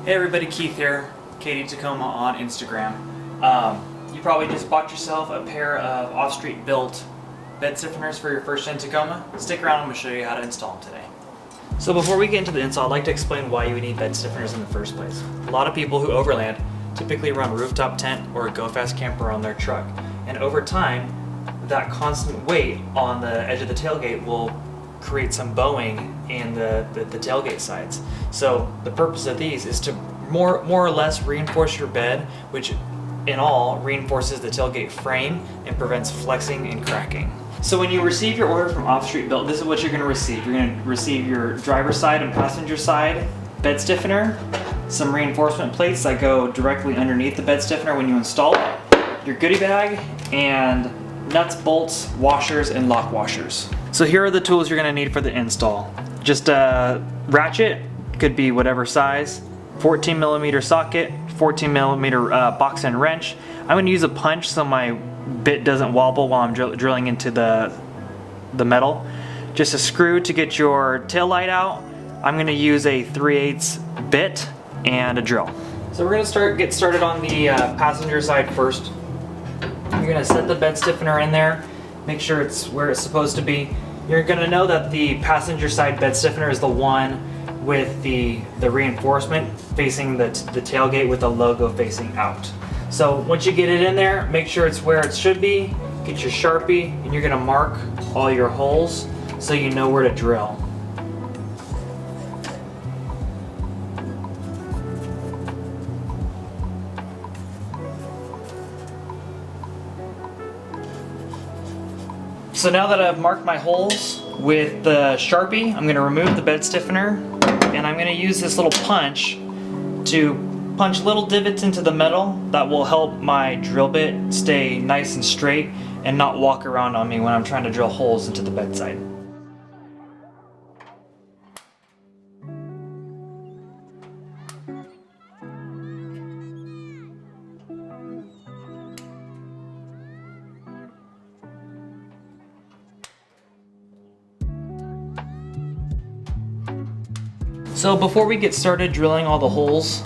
Hey everybody, Keith here, Katie TACOMA on Instagram. You probably just bought yourself a pair of OffStreetBuilt bed stiffeners for your first gen Tacoma. Stick around, I'm going to show you how to install them today. So before we get into the install, I'd like to explain why you would need bed stiffeners in the first place. A lot of people who overland typically run a rooftop tent or a go-fast camper on their truck. And over time, that constant weight on the edge of the tailgate will create some bowing in the tailgate sides. So the purpose of these is to more or less reinforce your bed, which in all reinforces the tailgate frame and prevents flexing and cracking. So when you receive your order from OffStreetBuilt, this is what you're going to receive. You're going to receive your driver's side and passenger side bed stiffener, some reinforcement plates that go directly underneath the bed stiffener when you install it, your goodie bag, and nuts, bolts, washers, and lock washers. So here are the tools you're going to need for the install. Just a ratchet, could be whatever size, 14mm socket, 14mm box end wrench. I'm going to use a punch so my bit doesn't wobble while I'm drilling into the metal. Just a screw to get your tail light out. I'm going to use a 3/8 bit and a drill. So we're going to get started on the passenger side first. You're going to set the bed stiffener in there, make sure it's where it's supposed to be. You're going to know that the passenger side bed stiffener is the one with the reinforcement facing the tailgate with the logo facing out. So once you get it in there, make sure it's where it should be. Get your Sharpie and you're going to mark all your holes so you know where to drill. So now that I've marked my holes with the Sharpie, I'm going to remove the bed stiffener and I'm going to use this little punch to punch little divots into the metal that will help my drill bit stay nice and straight and not walk around on me when I'm trying to drill holes into the bedside. So before we get started drilling all the holes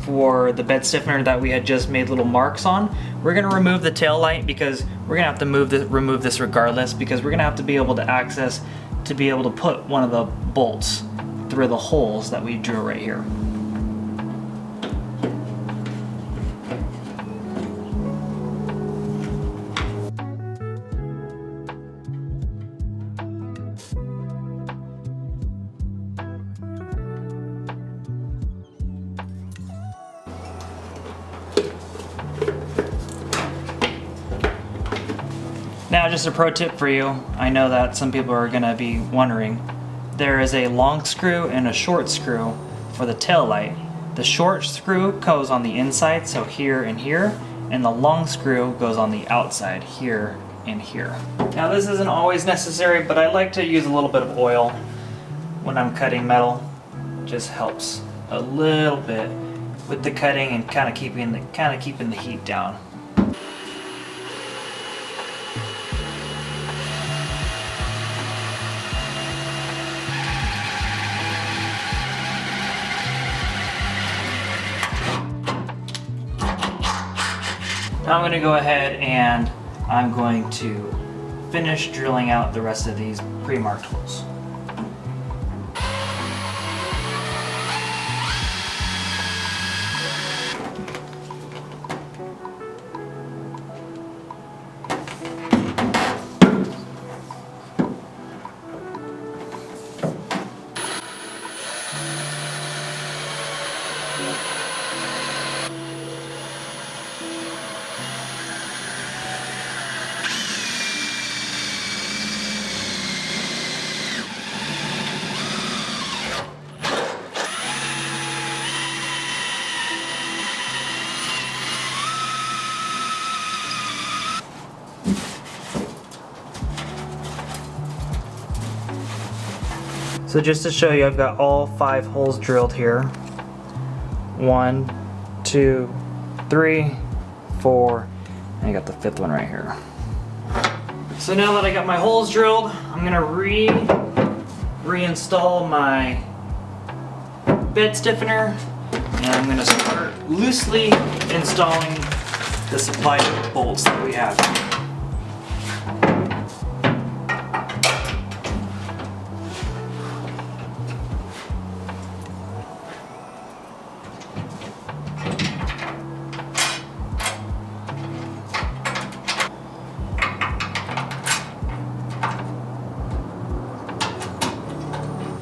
for the bed stiffener that we had just made little marks on, we're going to remove the tail light because we're going to have to remove this regardless, because we're going to have to be able to access to be able to put one of the bolts through the holes that we drew right here. Now just a pro tip for you, I know that some people are going to be wondering, there is a long screw and a short screw for the tail light. The short screw goes on the inside, so here and here, and the long screw goes on the outside, here and here. Now this isn't always necessary, but I like to use a little bit of oil when I'm cutting metal. It just helps a little bit with the cutting and kind of keeping the heat down. Now I'm going to go ahead and I'm going to finish drilling out the rest of these pre-marked holes. So just to show you, I've got all 5 holes drilled here. 1, 2, 3, 4, and I got the 5th one right here. So now that I got my holes drilled, I'm gonna reinstall my bed stiffener And I'm going to start loosely installing the supply bolts that we have.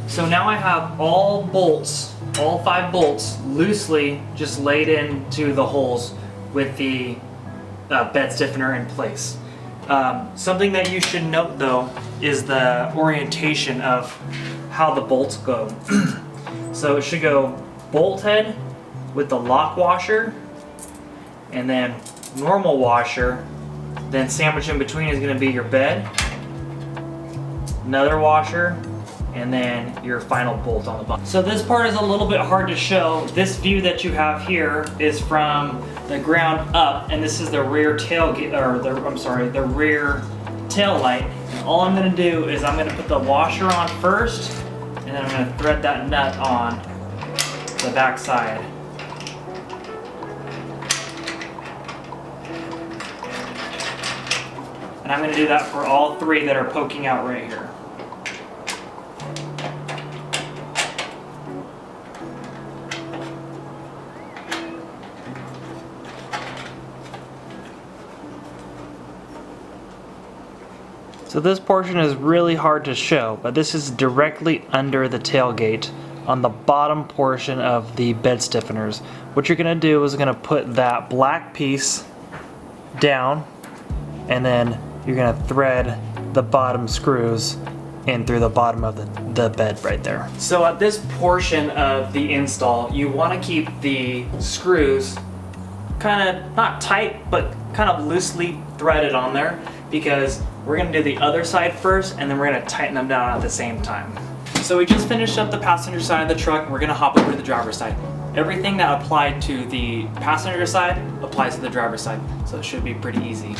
So now I have all bolts, all 5 bolts, loosely just laid into the holes with the bed stiffener in place. Something that you should note though is the orientation of how the bolts go. So it should go bolt head with the lock washer, and then normal washer, then sandwiched in between is going to be your bed, another washer, and then your final bolt on the bottom. So this part is a little bit hard to show. This view that you have here is from the ground up, and this is the rear tailgate, or the rear tail light. And all I'm gonna do is I'm gonna put the washer on first, and then I'm gonna thread that nut on the back side. And I'm gonna do that for all 3 that are poking out right here. So this portion is really hard to show, but this is directly under the tailgate on the bottom portion of the bed stiffeners. What you're gonna do is gonna put that black piece down, and then you're gonna thread the bottom screws in through the bottom of the bed right there. So at this portion of the install, you wanna keep the screws kind of not tight, but kind of loosely threaded on there, because we're gonna do the other side first, and then we're gonna tighten them down at the same time. So we just finished up the passenger side of the truck, and we're gonna hop over to the driver's side. Everything that applied to the passenger side applies to the driver's side, so it should be pretty easy.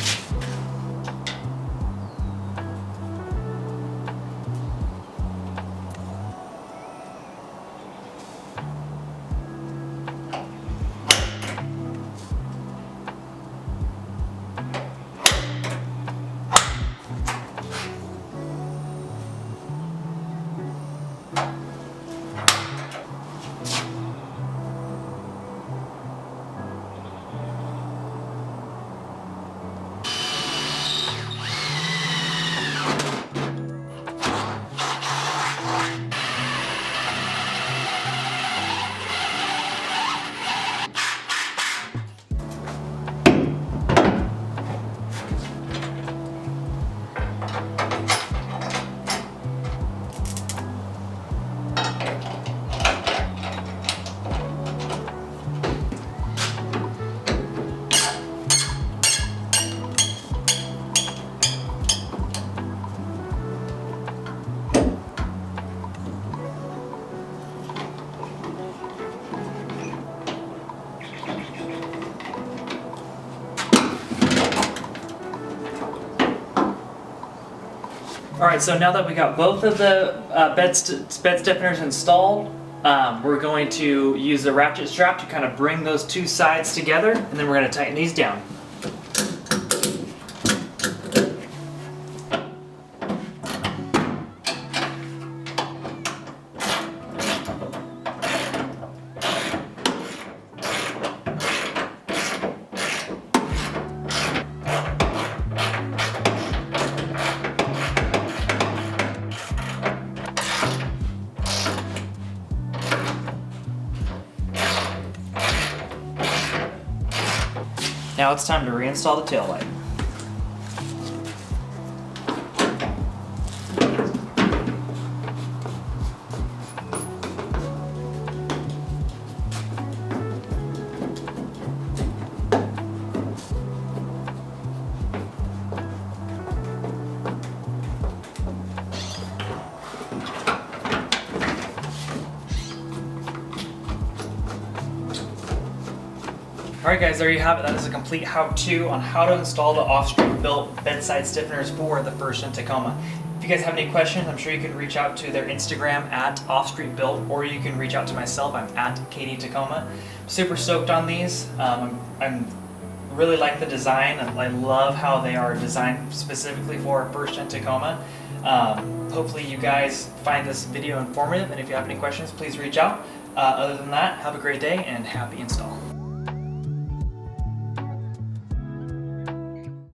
Alright, so now that we got both of the bed stiffeners installed, we're going to use the ratchet strap to kind of bring those 2 sides together, and then we're going to tighten these down. Now it's time to reinstall the taillight. Alright guys, there you have it. That is a complete how-to on how to install the OffStreetBuilt bedside stiffeners for the first gen Tacoma. If you guys have any questions, I'm sure you can reach out to their Instagram at OffStreetBuilt, or you can reach out to myself. I'm at KDTacoma. Super stoked on these. I'm really like the design, and I love how they are designed specifically for a first-gen Tacoma. Hopefully you guys find this video informative, and if you have any questions, please reach out. Other than that, have a great day and happy install.